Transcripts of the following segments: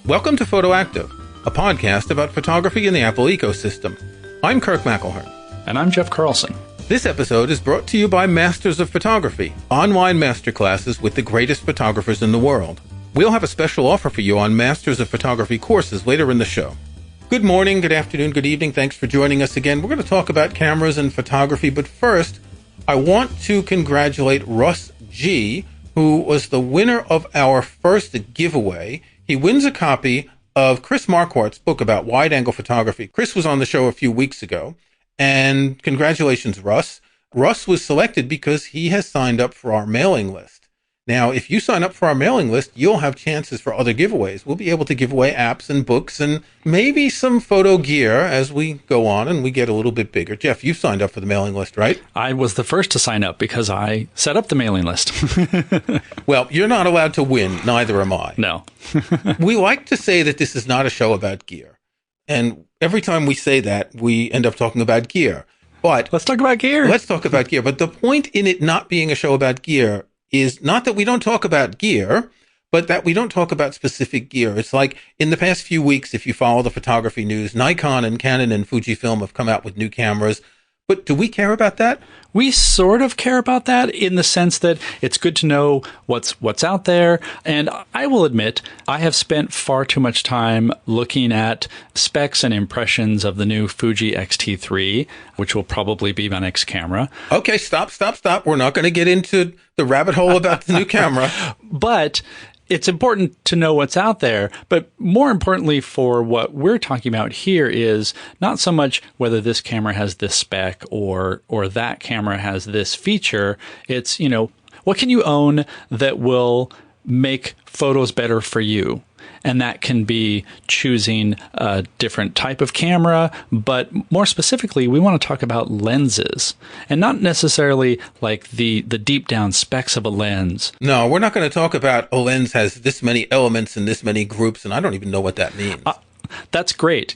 Welcome to Photoactive, a podcast about photography in the Apple ecosystem. I'm Kirk McElhearn. And I'm Jeff Carlson. This episode is brought to you by Masters of Photography, online masterclasses with the greatest photographers in the world. We'll have a special offer for you on Masters of Photography courses later in the show. Good morning, good afternoon, good evening. Thanks for joining us again. We're going to talk about cameras and photography, but first, I want to congratulate Russ G., who was the winner of our first giveaway. He wins a copy of Chris Marquardt's book about wide-angle photography. Chris was on the show a few weeks ago, and congratulations, Russ. Russ was selected because he has signed up for our mailing list. Now, if you sign up for our mailing list, you'll have chances for other giveaways. We'll be able to give away apps and books and maybe some photo gear as we go on and we get a little bit bigger. Jeff, you've signed up for the mailing list, right? I was the first to sign up because I set up the mailing list. Well, you're not allowed to win. Neither am I. No. We like to say that this is not a show about gear. And every time we say that, we end up talking about gear. But let's talk about gear. Let's talk about gear. But the point in it not being a show about gear is not that we don't talk about gear, but that we don't talk about specific gear. It's like in the past few weeks, if you follow the photography news, Nikon and Canon and Fujifilm have come out with new cameras. But do we care about that? We sort of care about that in the sense that it's good to know what's out there. And I will admit, I have spent far too much time looking at specs and impressions of the new Fuji X-T3, which will probably be my next camera. Okay, stop. We're not going to get into the rabbit hole about the new camera. But it's important to know what's out there, but more importantly for what we're talking about here is not so much whether this camera has this spec or that camera has this feature. It's, what can you own that will make photos better for you? And that can be choosing a different type of camera, but more specifically, we want to talk about lenses and not necessarily like the deep down specs of a lens. No, we're not going to talk about a lens has this many elements and this many groups, and I don't even know what that means. That's great.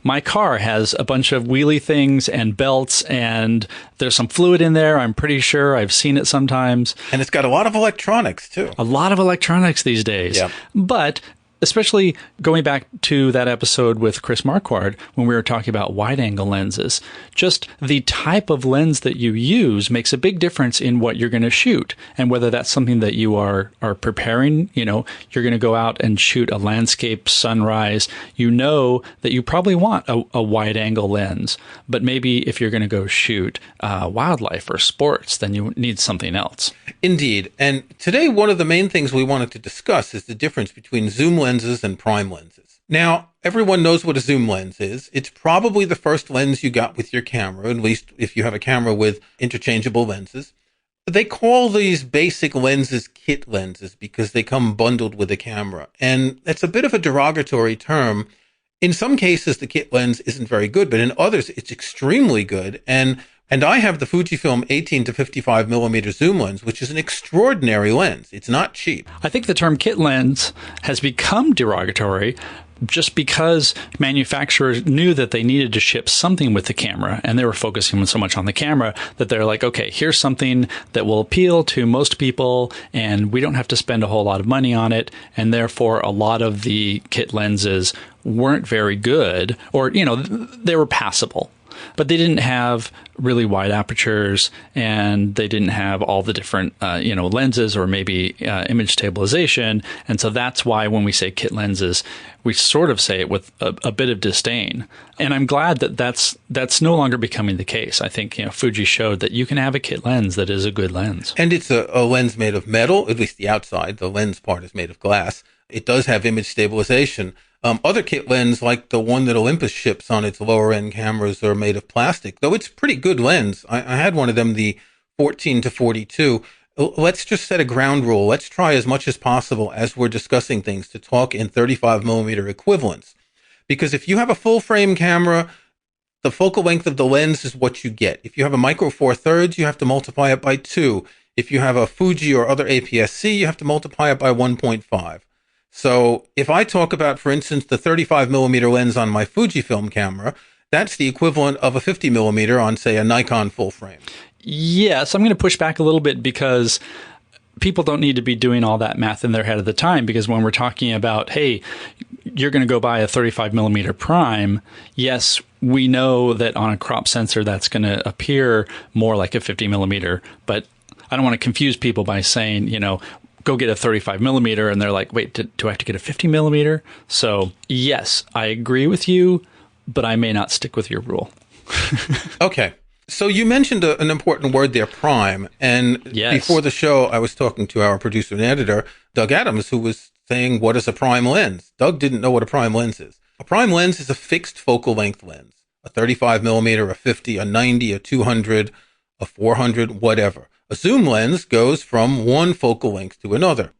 My car has a bunch of wheelie things and belts, and there's some fluid in there. I'm pretty sure I've seen it sometimes. And it's got a lot of electronics, too. A lot of electronics these days. Yeah. But especially going back to that episode with Chris Marquardt when we were talking about wide-angle lenses, just the type of lens that you use makes a big difference in what you're going to shoot. And whether that's something that you are preparing, you're going to go out and shoot a landscape sunrise, that you probably want a wide-angle lens. But maybe if you're going to go shoot wildlife or sports, then you need something else. Indeed. And today, one of the main things we wanted to discuss is the difference between zoom lenses and prime lenses. Now, everyone knows what a zoom lens is. It's probably the first lens you got with your camera, at least if you have a camera with interchangeable lenses. They call these basic lenses kit lenses because they come bundled with a camera. And that's a bit of a derogatory term. In some cases, the kit lens isn't very good, but in others, it's extremely good. And I have the Fujifilm 18 to 55 millimeter zoom lens, which is an extraordinary lens. It's not cheap. I think the term kit lens has become derogatory just because manufacturers knew that they needed to ship something with the camera, and they were focusing so much on the camera that they're like, okay, here's something that will appeal to most people, and we don't have to spend a whole lot of money on it, and therefore a lot of the kit lenses weren't very good, or, they were passable. But they didn't have really wide apertures, and they didn't have all the different, lenses or maybe image stabilization. And so that's why when we say kit lenses, we sort of say it with a bit of disdain. And I'm glad that that's no longer becoming the case. I think, Fuji showed that you can have a kit lens that is a good lens. And it's a lens made of metal, at least the outside. The lens part is made of glass. It does have image stabilization. Other kit lens, like the one that Olympus ships on its lower-end cameras, are made of plastic, though it's a pretty good lens. I had one of them, the 14 to 42. Let's just set a ground rule. Let's try as much as possible as we're discussing things to talk in 35 millimeter equivalents. Because if you have a full-frame camera, the focal length of the lens is what you get. If you have a micro four thirds, you have to multiply it by 2. If you have a Fuji or other APS-C, you have to multiply it by 1.5. So if I talk about, for instance, the 35 millimeter lens on my Fujifilm camera, that's the equivalent of a 50 millimeter on, say, a Nikon full frame. Yes, I'm going to push back a little bit because people don't need to be doing all that math in their head at the time, because when we're talking about, hey, you're going to go buy a 35 millimeter prime, yes, we know that on a crop sensor that's going to appear more like a 50 millimeter, but I don't want to confuse people by saying, go get a 35 millimeter, and they're like, wait, do I have to get a 50 millimeter? So yes, I agree with you, but I may not stick with your rule. Okay. So you mentioned an important word there, prime. And yes. Before the show, I was talking to our producer and editor, Doug Adams, who was saying, what is a prime lens? Doug didn't know what a prime lens is. A prime lens is a fixed focal length lens, a 35 millimeter, a 50, a 90, a 200, a 400, whatever. A zoom lens goes from one focal length to another.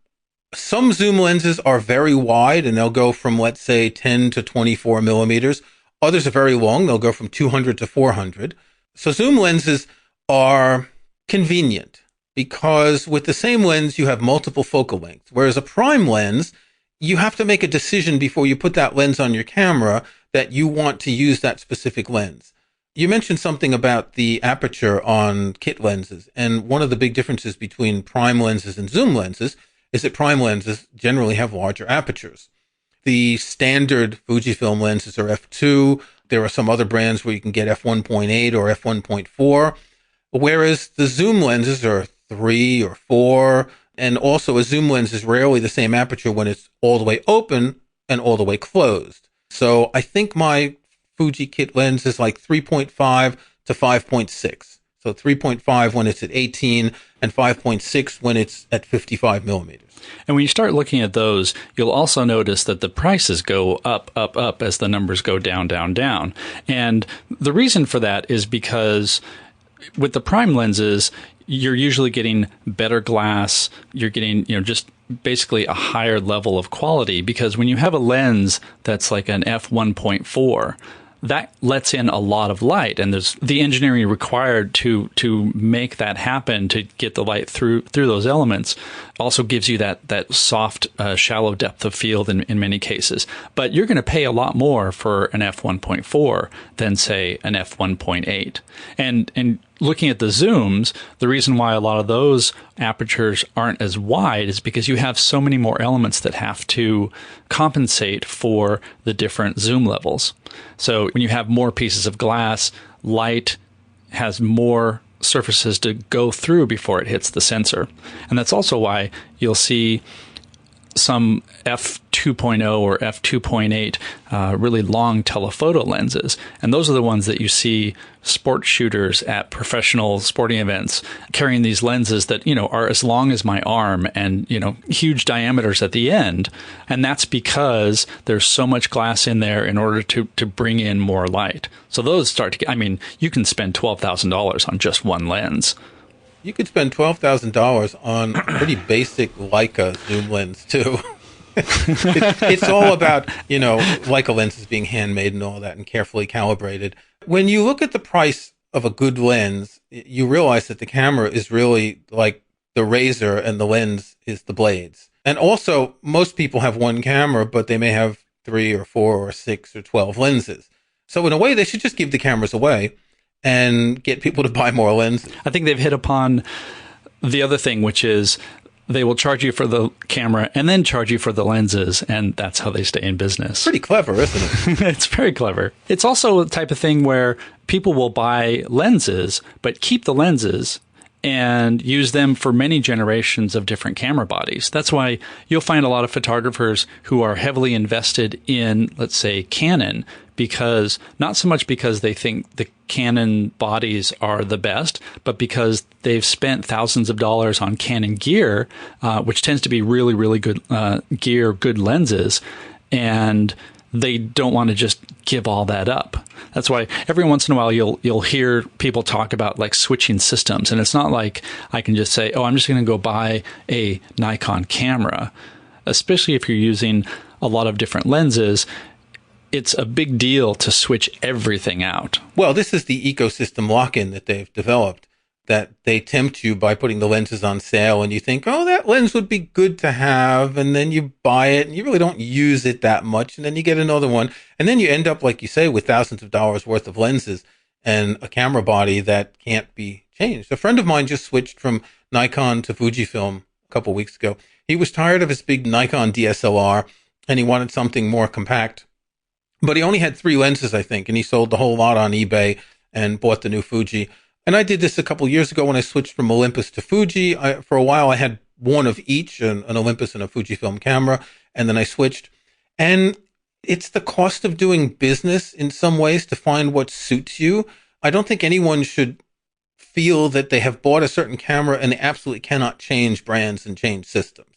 Some zoom lenses are very wide, and they'll go from, let's say, 10 to 24 millimeters. Others are very long. They'll go from 200 to 400. So zoom lenses are convenient because with the same lens, you have multiple focal lengths. Whereas a prime lens, you have to make a decision before you put that lens on your camera that you want to use that specific lens. You mentioned something about the aperture on kit lenses. And one of the big differences between prime lenses and zoom lenses is that prime lenses generally have larger apertures. The standard Fujifilm lenses are f2. There are some other brands where you can get f1.8 or f1.4, whereas the zoom lenses are 3 or 4. And also a zoom lens is rarely the same aperture when it's all the way open and all the way closed. So I think my Fuji kit lens is like 3.5 to 5.6. So 3.5 when it's at 18 and 5.6 when it's at 55 millimeters. And when you start looking at those, you'll also notice that the prices go up, up, up as the numbers go down, down, down. And the reason for that is because with the prime lenses, you're usually getting better glass. You're getting, just basically a higher level of quality, because when you have a lens that's like an f1.4, that lets in a lot of light, and there's the engineering required to make that happen, to get the light through those elements, also gives you that soft, shallow depth of field in many cases. But you're going to pay a lot more for an f1.4 than, say, an f1.8. And looking at the zooms, the reason why a lot of those apertures aren't as wide is because you have so many more elements that have to compensate for the different zoom levels. So when you have more pieces of glass, light has more surfaces to go through before it hits the sensor. And that's also why you'll see some f2.0 or f2.8 really long telephoto lenses. And those are the ones that you see sport shooters at professional sporting events carrying these lenses that, are as long as my arm and, huge diameters at the end. And that's because there's so much glass in there in order to bring in more light. So those start to get, you can spend $12,000 on just one lens. You could spend $12,000 on a pretty basic Leica zoom lens, too. It's all about, Leica lenses being handmade and all that and carefully calibrated. When you look at the price of a good lens, you realize that the camera is really like the razor and the lens is the blades. And also, most people have one camera, but they may have 3 or 4 or 6 or 12 lenses. So in a way, they should just give the cameras away and get people to buy more lenses. I think they've hit upon the other thing, which is they will charge you for the camera and then charge you for the lenses, and that's how they stay in business. Pretty clever, isn't it? It's very clever. It's also the type of thing where people will buy lenses, but keep the lenses and use them for many generations of different camera bodies. That's why you'll find a lot of photographers who are heavily invested in, let's say, Canon, because not so much because they think the Canon bodies are the best, but because they've spent thousands of dollars on Canon gear, which tends to be really, really good gear, good lenses, and they don't want to just give all that up. That's why every once in a while you'll hear people talk about like switching systems, and it's not like I can just say, oh, I'm just going to go buy a Nikon camera. Especially if you're using a lot of different lenses, it's a big deal to switch everything out. Well, this is the ecosystem lock-in that they've developed, that they tempt you by putting the lenses on sale and you think, oh, that lens would be good to have. And then you buy it and you really don't use it that much. And then you get another one. And then you end up, like you say, with thousands of dollars worth of lenses and a camera body that can't be changed. A friend of mine just switched from Nikon to Fujifilm couple weeks ago. He was tired of his big Nikon DSLR and he wanted something more compact. But he only had 3 lenses, I think, and he sold the whole lot on eBay and bought the new Fuji. And I did this a couple years ago when I switched from Olympus to Fuji. For a while, I had one of each, an Olympus and a Fujifilm camera, and then I switched. And it's the cost of doing business in some ways to find what suits you. I don't think anyone should feel that they have bought a certain camera and they absolutely cannot change brands and change systems.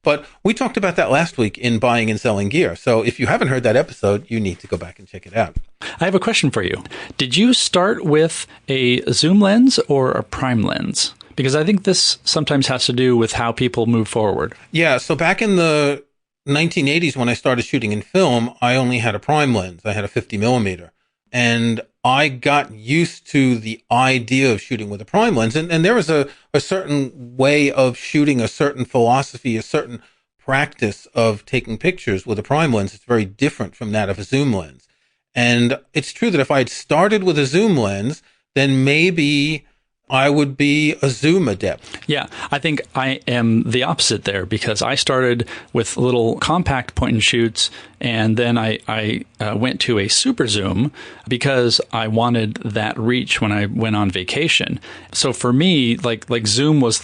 But we talked about that last week in Buying and Selling Gear. So if you haven't heard that episode, you need to go back and check it out. I have a question for you. Did you start with a zoom lens or a prime lens? Because I think this sometimes has to do with how people move forward. Yeah, so back in the 1980s when I started shooting in film, I only had a prime lens. I had a 50 millimeter. And I got used to the idea of shooting with a prime lens. And there was a certain way of shooting, a certain philosophy, a certain practice of taking pictures with a prime lens. It's very different from that of a zoom lens. And it's true that if I had started with a zoom lens, then maybe I would be a zoom adept. Yeah, I think I am the opposite there because I started with little compact point and shoots, and then I went to a super zoom because I wanted that reach when I went on vacation. So for me, like zoom was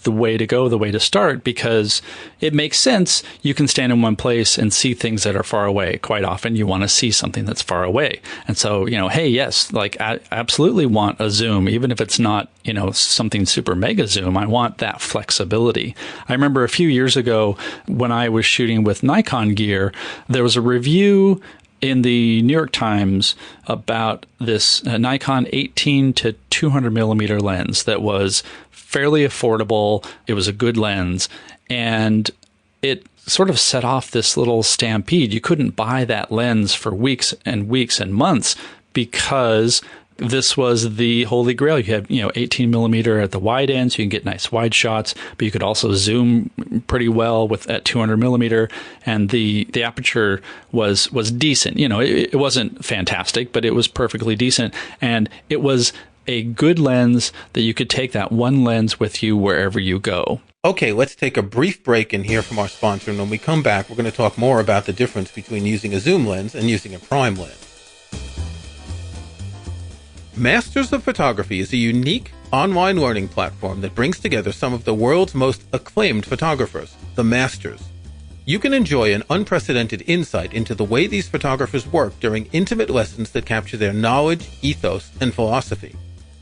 the way to go, the way to start, because it makes sense. You can stand in one place and see things that are far away. Quite often you want to see something that's far away. And so, hey, yes, like I absolutely want a zoom, even if it's not, something super mega zoom. I want that flexibility. I remember a few years ago when I was shooting with Nikon gear, there was a review in the New York Times about this Nikon 18 to 200 millimeter lens that was fairly affordable. It was a good lens, and it sort of set off this little stampede. You couldn't buy that lens for weeks and weeks and months because this was the holy grail. You have, 18 millimeter at the wide end, so you can get nice wide shots, but you could also zoom pretty well at 200 millimeter, and the aperture was decent. It wasn't fantastic, but it was perfectly decent, and it was a good lens that you could take that one lens with you wherever you go. Okay, let's take a brief break and hear from our sponsor, and when we come back, we're going to talk more about the difference between using a zoom lens and using a prime lens. Masters of Photography is a unique online learning platform that brings together some of the world's most acclaimed photographers, the masters. You can enjoy an unprecedented insight into the way these photographers work during intimate lessons that capture their knowledge, ethos, and philosophy.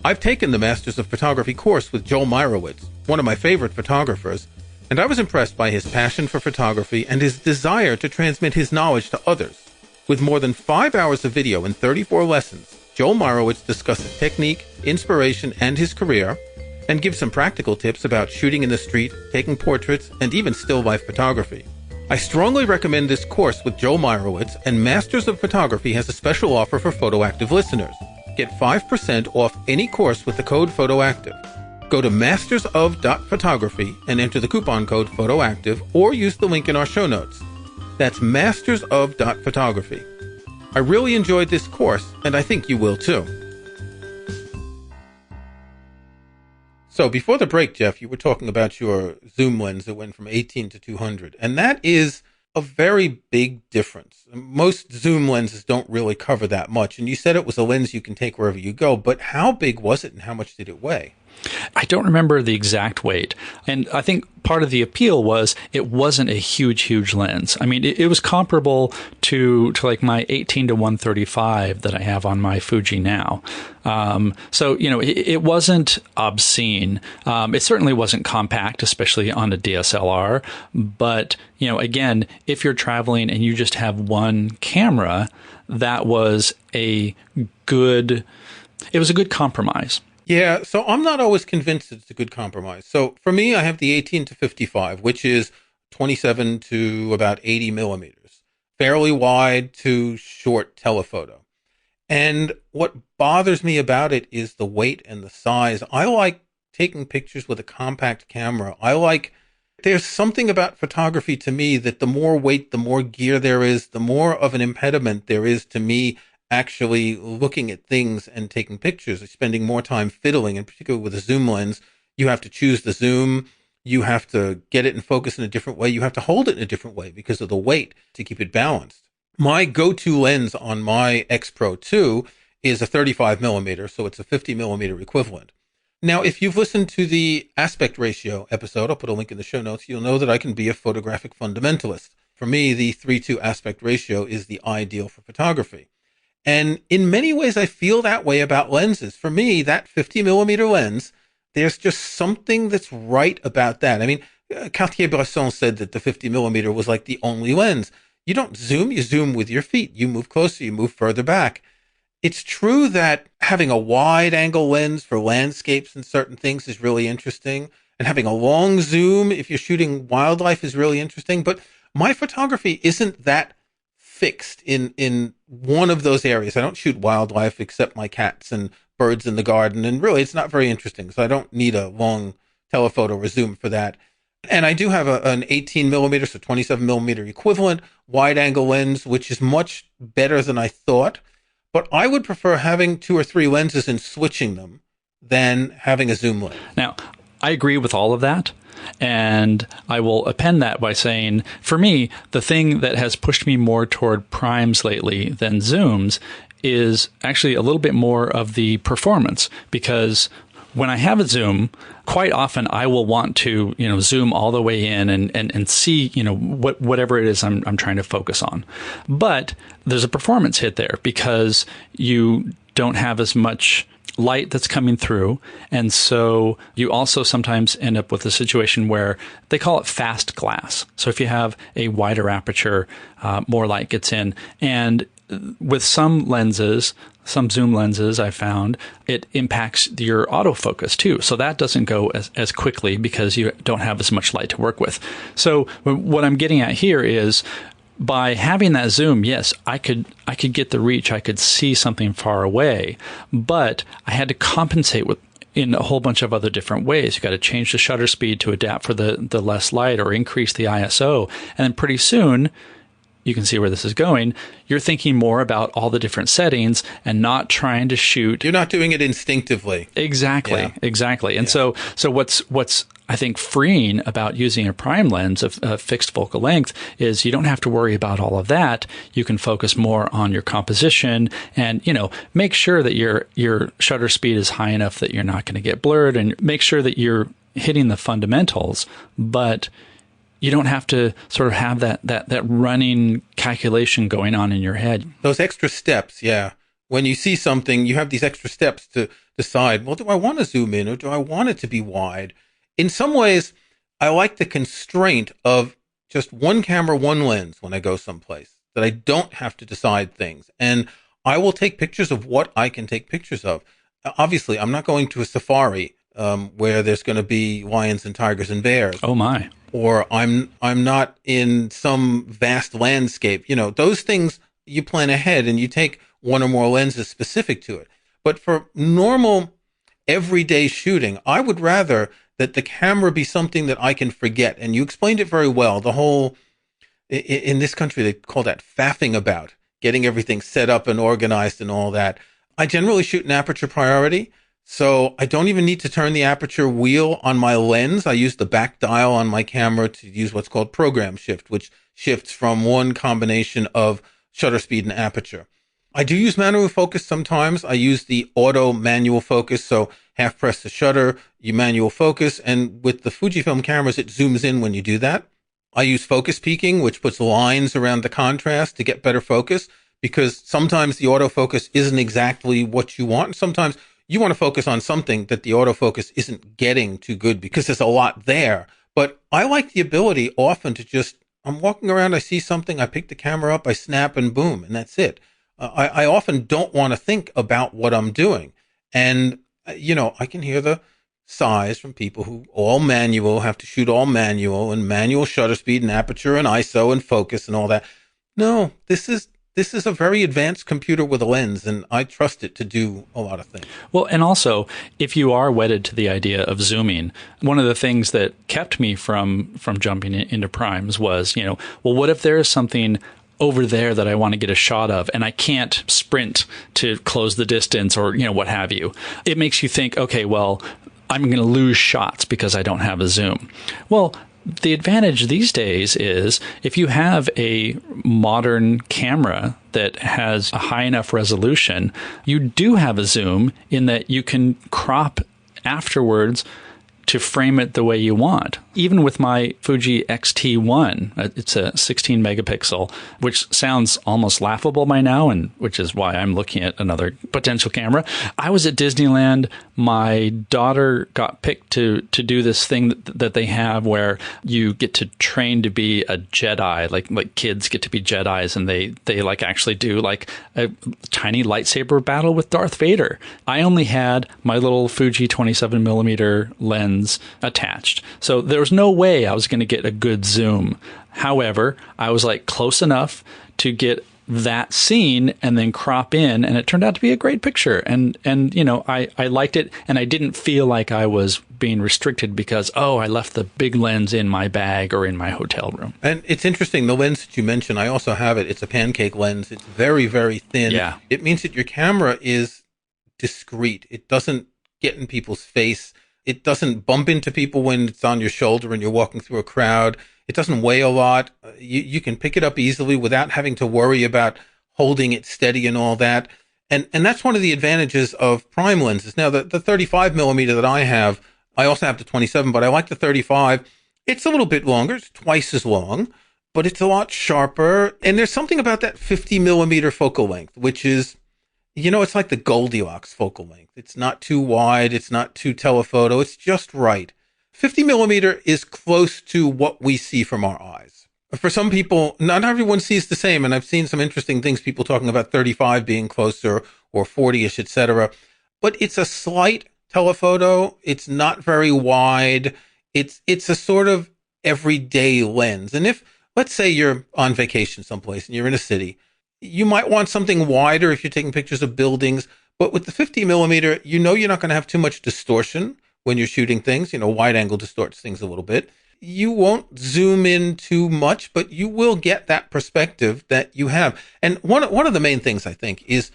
I've taken the Masters of Photography course with Joel Meyerowitz, one of my favorite photographers, and I was impressed by his passion for photography and his desire to transmit his knowledge to others. With more than 5 hours of video and 34 lessons, Joel Meyerowitz discusses technique, inspiration, and his career, and gives some practical tips about shooting in the street, taking portraits, and even still life photography. I strongly recommend this course with Joel Meyerowitz, and Masters of Photography has a special offer for PhotoActive listeners. Get 5% off any course with the code PhotoActive. Go to mastersof.photography and enter the coupon code PhotoActive, or use the link in our show notes. That's mastersof.photography. I really enjoyed this course, and I think you will too. So before the break, Jeff, you were talking about your zoom lens that went from 18 to 200, and that is a very big difference. Most zoom lenses don't really cover that much, and you said it was a lens you can take wherever you go, but how big was it and how much did it weigh? I don't remember the exact weight. And I think part of the appeal was it wasn't a huge lens. I mean, it was comparable to like my 18 to 135 that I have on my Fuji now. So, it wasn't obscene. It certainly wasn't compact, especially on a DSLR. But, again, if you're traveling and you just have one camera, that was a good compromise. Yeah, so I'm not always convinced it's a good compromise. So for me, I have the 18 to 55, which is 27 to about 80 millimeters, fairly wide to short telephoto. And what bothers me about it is the weight and the size. I like taking pictures with a compact camera. There's something about photography to me that the more weight, the more gear there is, the more of an impediment there is to me actually looking at things and taking pictures, spending more time fiddling, and particularly with a zoom lens, you have to choose the zoom, You have to get it in focus in a different way. You have to hold it in a different way because of the weight to keep it balanced. My go-to lens on my X Pro 2 is a 35 millimeter, so it's a 50 millimeter equivalent. Now, if you've listened to the aspect ratio episode, I'll put a link in the show notes, you'll know that I can be a photographic fundamentalist. For me, the 3:2 aspect ratio is the ideal for photography. And in many ways, I feel that way about lenses. For me, that 50 millimeter lens, there's just something that's right about that. I mean, Cartier-Bresson said that the 50 millimeter was like the only lens. You don't zoom, you zoom with your feet. You move closer, you move further back. It's true that having a wide angle lens for landscapes and certain things is really interesting. And having a long zoom, if you're shooting wildlife, is really interesting. But my photography isn't that fixed in one of those areas. I don't shoot wildlife except my cats and birds in the garden. And really, it's not very interesting. So I don't need a long telephoto or zoom for that. And I do have an 18 millimeter, so 27 millimeter equivalent wide angle lens, which is much better than I thought. But I would prefer having 2 or 3 lenses and switching them than having a zoom lens. Now, I agree with all of that. And I will append that by saying, for me, the thing that has pushed me more toward primes lately than zooms is actually a little bit more of the performance. Because when I have a zoom, quite often I will want to, zoom all the way in and see, whatever it is I'm trying to focus on. But there's a performance hit there because you don't have as much light that's coming through. And so you also sometimes end up with a situation where they call it fast glass. So if you have a wider aperture, more light gets in. And with some lenses, some zoom lenses, I found it impacts your autofocus too. So that doesn't go as quickly because you don't have as much light to work with. So what I'm getting at here is by having that zoom, yes, I could get the reach. I could see something far away, but I had to compensate in a whole bunch of other different ways. You got to change the shutter speed to adapt for the less light or increase the ISO. And then pretty soon, you can see where this is going. You're thinking more about all the different settings and not trying to shoot. You're not doing it instinctively. Exactly. Yeah. Exactly. And so what's I think freeing about using a prime lens of fixed focal length is you don't have to worry about all of that. You can focus more on your composition and, make sure that your shutter speed is high enough that you're not going to get blurred, and make sure that you're hitting the fundamentals, but you don't have to sort of have that running calculation going on in your head. Those extra steps, yeah. When you see something, you have these extra steps to decide, well, do I want to zoom in or do I want it to be wide? In some ways, I like the constraint of just one camera, one lens when I go someplace, that I don't have to decide things. And I will take pictures of what I can take pictures of. Obviously, I'm not going to a safari where there's going to be lions and tigers and bears. Oh, my. Or I'm not in some vast landscape. Those things you plan ahead and you take one or more lenses specific to it. But for normal, everyday shooting, I would rather that the camera be something that I can forget. And you explained it very well. The whole, in this country, they call that faffing about, getting everything set up and organized and all that. I generally shoot in aperture priority. So I don't even need to turn the aperture wheel on my lens. I use the back dial on my camera to use what's called program shift, which shifts from one combination of shutter speed and aperture. I do use manual focus sometimes. I use the auto manual focus. So half press the shutter, you manual focus. And with the Fujifilm cameras, it zooms in when you do that. I use focus peaking, which puts lines around the contrast to get better focus, because sometimes the autofocus isn't exactly what you want. Sometimes you want to focus on something that the autofocus isn't getting too good because there's a lot there. But I like the ability often to just, I'm walking around, I see something, I pick the camera up, I snap and boom, and that's it. I often don't want to think about what I'm doing. And, I can hear the sighs from people who all manual, have to shoot all manual and manual shutter speed and aperture and ISO and focus and all that. No, this is a very advanced computer with a lens, and I trust it to do a lot of things. Well, and also, if you are wedded to the idea of zooming, one of the things that kept me from jumping into primes was, well, what if there is something over there that I want to get a shot of and I can't sprint to close the distance or, what have you? It makes you think, okay, well, I'm going to lose shots because I don't have a zoom. Well, the advantage these days is if you have a modern camera that has a high enough resolution, you do have a zoom in that you can crop afterwards to frame it the way you want. Even with my Fuji X-T1, it's a 16 megapixel, which sounds almost laughable by now, and which is why I'm looking at another potential camera. I was at Disneyland. My daughter got picked to do this thing that they have where you get to train to be a Jedi, like kids get to be Jedis, and they like actually do like a tiny lightsaber battle with Darth Vader. I only had my little Fuji 27 millimeter lens attached. So there was no way I was going to get a good zoom. However, I was like close enough to get that scene and then crop in, and it turned out to be a great picture. And you know, I liked it, and I didn't feel like I was being restricted because, I left the big lens in my bag or in my hotel room. And it's interesting, the lens that you mentioned, I also have it. It's a pancake lens. It's very, very thin. Yeah. It means that your camera is discreet. It doesn't get in people's face. It doesn't bump into people when it's on your shoulder and you're walking through a crowd. It doesn't weigh a lot. You can pick it up easily without having to worry about holding it steady and all that. And that's one of the advantages of prime lenses. Now, the 35 millimeter that I have, I also have the 27, but I like the 35. It's a little bit longer. It's twice as long, but it's a lot sharper. And there's something about that 50 millimeter focal length, which is, it's like the Goldilocks focal length. It's not too wide. It's not too telephoto. It's just right. 50 millimeter is close to what we see from our eyes. For some people, not everyone sees the same. And I've seen some interesting things, people talking about 35 being closer or 40-ish, etc. But it's a slight telephoto. It's not very wide. It's a sort of everyday lens. And if, let's say you're on vacation someplace and you're in a city, you might want something wider if you're taking pictures of buildings, but with the 50 millimeter, you're not going to have too much distortion when you're shooting things. Wide angle distorts things a little bit. You won't zoom in too much, but you will get that perspective that you have. And one of the main things I think is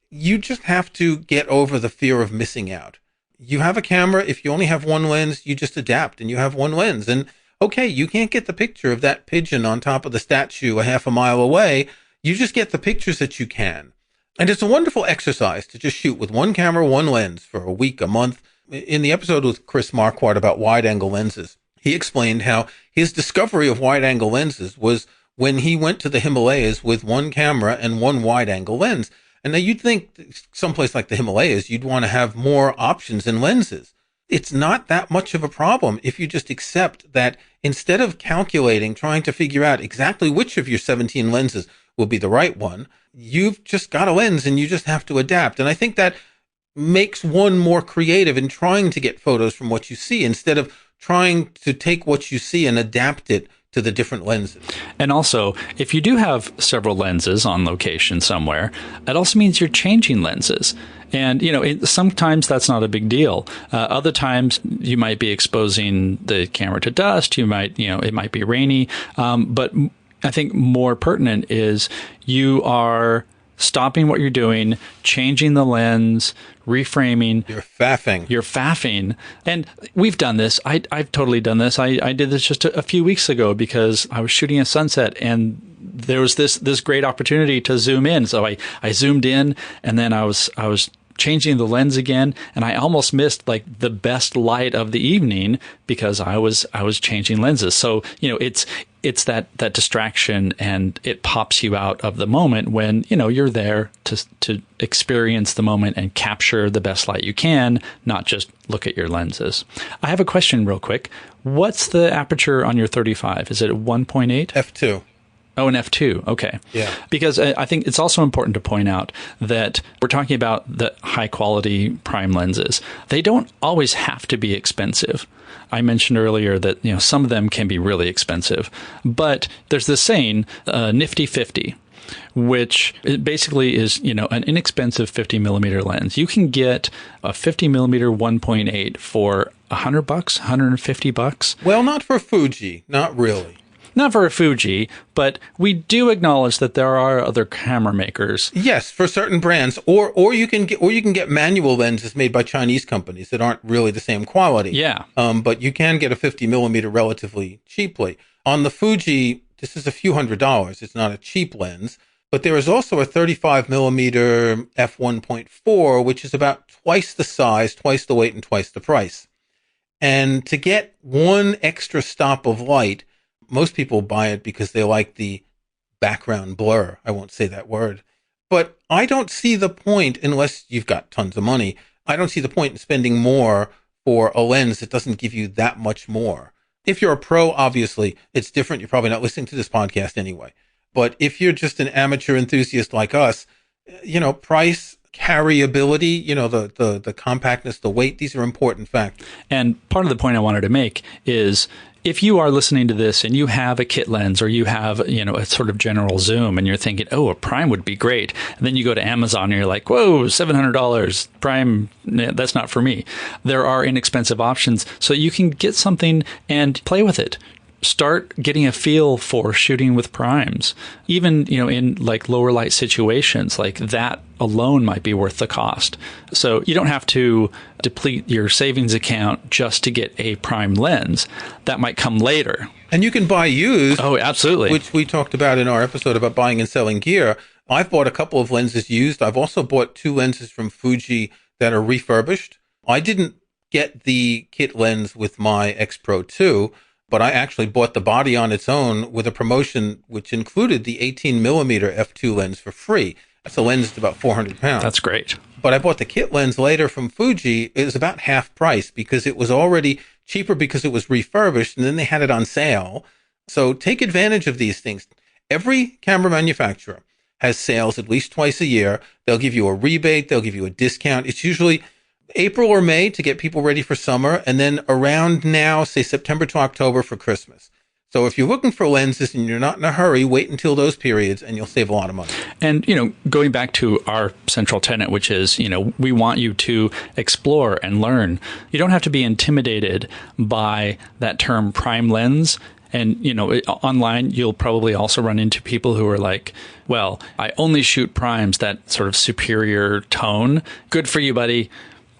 you just have to get over the fear of missing out. You have a camera. If you only have one lens, you just adapt and you have one lens. And okay, you can't get the picture of that pigeon on top of the statue a half a mile away. You just get the pictures that you can. And it's a wonderful exercise to just shoot with one camera, one lens for a week, a month. In the episode with Chris Marquardt about wide-angle lenses, he explained how his discovery of wide-angle lenses was when he went to the Himalayas with one camera and one wide-angle lens. And now you'd think someplace like the Himalayas, you'd want to have more options in lenses. It's not that much of a problem if you just accept that instead of calculating, trying to figure out exactly which of your 17 lenses will be the right one, you've just got a lens and you just have to adapt. And I think that makes one more creative in trying to get photos from what you see instead of trying to take what you see and adapt it to the different lenses. And also, if you do have several lenses on location somewhere, it also means you're changing lenses. And, sometimes that's not a big deal. Other times you might be exposing the camera to dust. You might, it might be rainy. But I think more pertinent is you are stopping what you're doing, changing the lens, reframing. You're faffing. And we've done this. I've totally done this. I did this just a few weeks ago because I was shooting a sunset and there was this great opportunity to zoom in. So I zoomed in and then I was changing the lens again, and I almost missed like the best light of the evening because I was changing lenses. So, it's that distraction, and it pops you out of the moment when, you're there to experience the moment and capture the best light you can, not just look at your lenses. I have a question real quick. What's the aperture on your 35? Is it 1.8? f2. Oh, an f2. Okay. Yeah. Because I think it's also important to point out that we're talking about the high quality prime lenses. They don't always have to be expensive. I mentioned earlier that, some of them can be really expensive, but there's this saying, nifty 50, which basically is, an inexpensive 50 millimeter lens. You can get a 50 millimeter 1.8 for $100, $150. Well, not for Fuji. Not really. Not for a Fuji, but we do acknowledge that there are other camera makers. Yes, for certain brands, or you can get manual lenses made by Chinese companies that aren't really the same quality. Yeah. But you can get a 50 millimeter relatively cheaply. On the Fuji, this is a few $100s. It's not a cheap lens. But there is also a 35 millimeter f1.4, which is about twice the size, twice the weight, and twice the price. And to get one extra stop of light, most people buy it because they like the background blur. I won't say that word. But I don't see the point, unless you've got tons of money, I don't see the point in spending more for a lens that doesn't give you that much more. If you're a pro, obviously, it's different. You're probably not listening to this podcast anyway. But if you're just an amateur enthusiast like us, price, carryability, the compactness, the weight, these are important factors. And part of the point I wanted to make is if you are listening to this and you have a kit lens or you have, a sort of general zoom and you're thinking, oh, a prime would be great. And then you go to Amazon and you're like, whoa, $700 prime. That's not for me. There are inexpensive options so you can get something and play with it. Start getting a feel for shooting with primes, even, in like lower light situations, like that alone might be worth the cost. So you don't have to deplete your savings account just to get a prime lens. That might come later. And you can buy used. Oh, absolutely. Which we talked about in our episode about buying and selling gear. I've bought a couple of lenses used. I've also bought 2 lenses from Fuji that are refurbished. I didn't get the kit lens with my X Pro 2. But I actually bought the body on its own with a promotion which included the 18 millimeter f2 lens for free. That's a lens that's about 400 pounds. That's great. But I bought the kit lens later from Fuji. It was about half price because it was already cheaper because it was refurbished and then they had it on sale. So take advantage of these things. Every camera manufacturer has sales at least twice a year. They'll give you a rebate. They'll give you a discount. It's usually April or May to get people ready for summer, and then around now, say September to October for Christmas. So if you're looking for lenses and you're not in a hurry, wait until those periods and you'll save a lot of money. And, going back to our central tenet, which is, we want you to explore and learn. You don't have to be intimidated by that term prime lens. And, online, you'll probably also run into people who are like, well, I only shoot primes, that sort of superior tone. Good for you, buddy.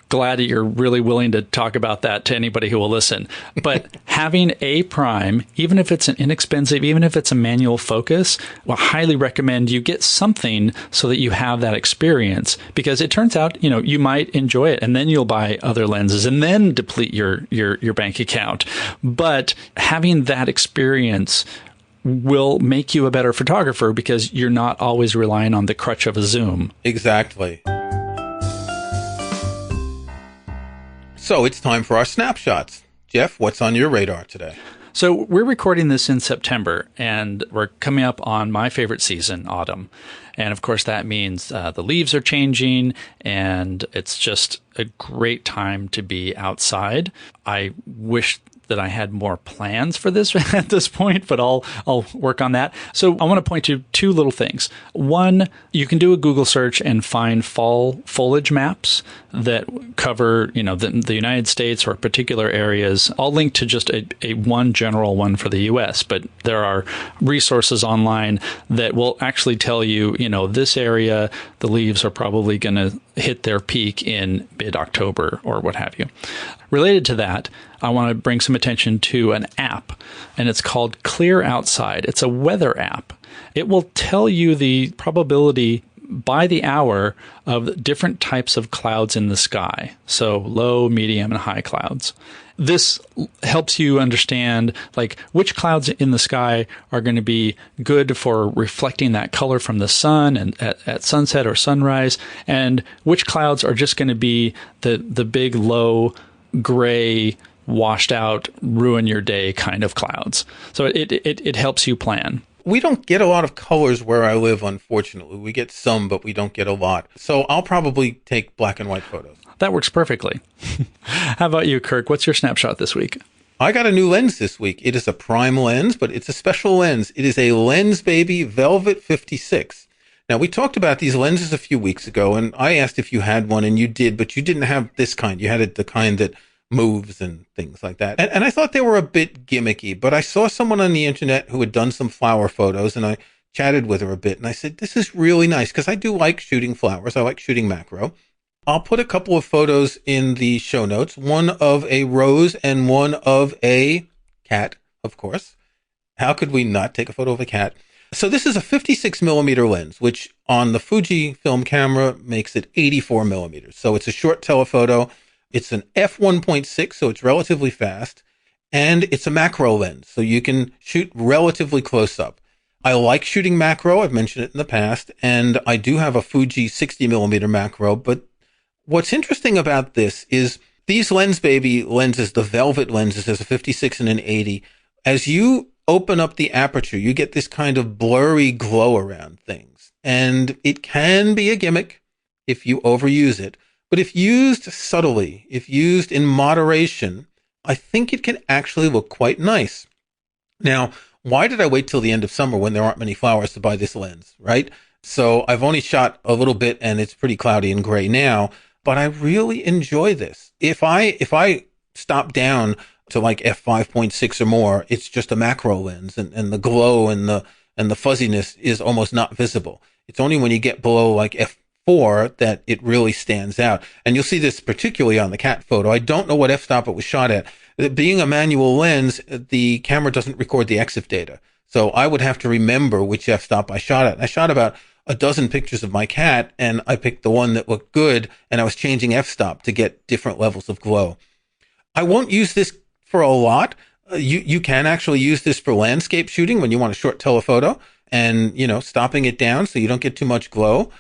Glad that you're really willing to talk about that to anybody who will listen. But having a prime, even if it's an inexpensive, even if it's a manual focus, I highly recommend you get something so that you have that experience, because it turns out, you might enjoy it and then you'll buy other lenses and then deplete your bank account. But having that experience will make you a better photographer because you're not always relying on the crutch of a zoom. Exactly. So it's time for our snapshots. Jeff, what's on your radar today? So we're recording this in September, and we're coming up on my favorite season, autumn. And of course, that means the leaves are changing, and it's just a great time to be outside. I wish that I had more plans for this at this point, but I'll work on that. So I want to point to 2 little things. One, you can do a Google search and find fall foliage maps that cover, the United States or particular areas. I'll link to just a one general one for the US, but there are resources online that will actually tell you, this area, the leaves are probably going to hit their peak in mid-October or what have you. Related to that, I want to bring some attention to an app, and it's called Clear Outside. It's a weather app. It will tell you the probability by the hour of different types of clouds in the sky. So low, medium, and high clouds. This helps you understand which clouds in the sky are going to be good for reflecting that color from the sun and at sunset or sunrise, and which clouds are just going to be the big low gray washed out ruin your day kind of clouds. So it helps you plan. We don't get a lot of colors where I live, unfortunately. We get some, but we don't get a lot. So I'll probably take black and white photos. That works perfectly. How about you, Kirk? What's your snapshot this week? I got a new lens this week. It is a prime lens, but it's a special lens. It is a Lens Baby Velvet 56. Now, we talked about these lenses a few weeks ago, and I asked if you had one, and you did, but you didn't have this kind. You had the kind that moves and things like that. And I thought they were a bit gimmicky, but I saw someone on the internet who had done some flower photos, and I chatted with her a bit, and I said, this is really nice, because I do like shooting flowers. I like shooting macro. I'll put a couple of photos in the show notes, one of a rose and one of a cat, of course. How could we not take a photo of a cat? So this is a 56 millimeter lens, which on the Fujifilm camera makes it 84 millimeters. So it's a short telephoto. It's an f1.6, so it's relatively fast. And it's a macro lens, so you can shoot relatively close up. I like shooting macro. I've mentioned it in the past. And I do have a Fuji 60 millimeter macro. But what's interesting about this is these Lens Baby lenses, the velvet lenses, there's a 56 and an 80. As you open up the aperture, you get this kind of blurry glow around things. And it can be a gimmick if you overuse it. But if used subtly, if used in moderation, I think it can actually look quite nice. Now, why did I wait till the end of summer when there aren't many flowers to buy this lens, right? So I've only shot a little bit and it's pretty cloudy and gray now, but I really enjoy this. If I stop down to like f5.6 or more, it's just a macro lens, and the glow and the fuzziness is almost not visible. It's only when you get below like f4 that it really stands out. And you'll see this particularly on the cat photo. I don't know what f-stop it was shot at. Being a manual lens, the camera doesn't record the EXIF data. So I would have to remember which f-stop I shot at. I shot about a dozen pictures of my cat, and I picked the one that looked good, and I was changing f-stop to get different levels of glow. I won't use this for a lot. You can actually use this for landscape shooting when you want a short telephoto and, stopping it down so you don't get too much glow.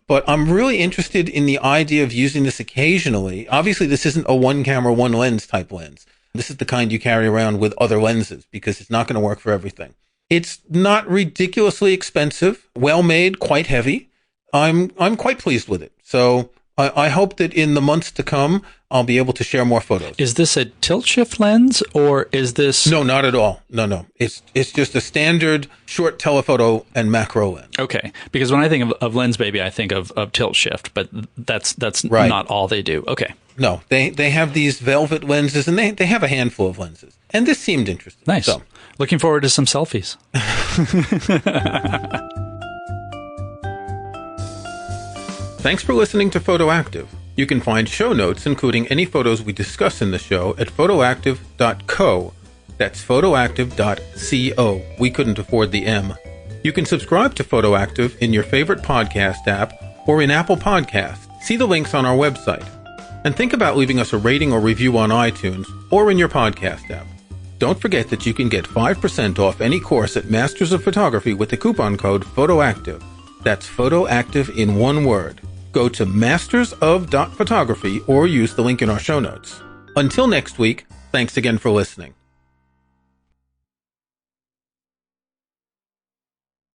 But I'm really interested in the idea of using this occasionally. Obviously, this isn't a one camera, one lens type lens. This is the kind you carry around with other lenses because it's not going to work for everything. It's not ridiculously expensive, well made, quite heavy. I'm quite pleased with it. So I hope that in the months to come, I'll be able to share more photos. Is this a tilt shift lens, or is this? No, not at all. No. It's just a standard short telephoto and macro lens. Okay, because when I think of Lens Baby, I think of tilt shift, but that's right. Not all they do. Okay. No, they have these velvet lenses, and they have a handful of lenses. And this seemed interesting. Nice. So. Looking forward to some selfies. Thanks for listening to Photoactive. You can find show notes, including any photos we discuss in the show, at photoactive.co. That's photoactive.co. We couldn't afford the M. You can subscribe to Photoactive in your favorite podcast app or in Apple Podcasts. See the links on our website. And think about leaving us a rating or review on iTunes or in your podcast app. Don't forget that you can get 5% off any course at Masters of Photography with the coupon code PHOTOACTIVE. That's PHOTOACTIVE in one word. Go to mastersof.photography or use the link in our show notes. Until next week, thanks again for listening.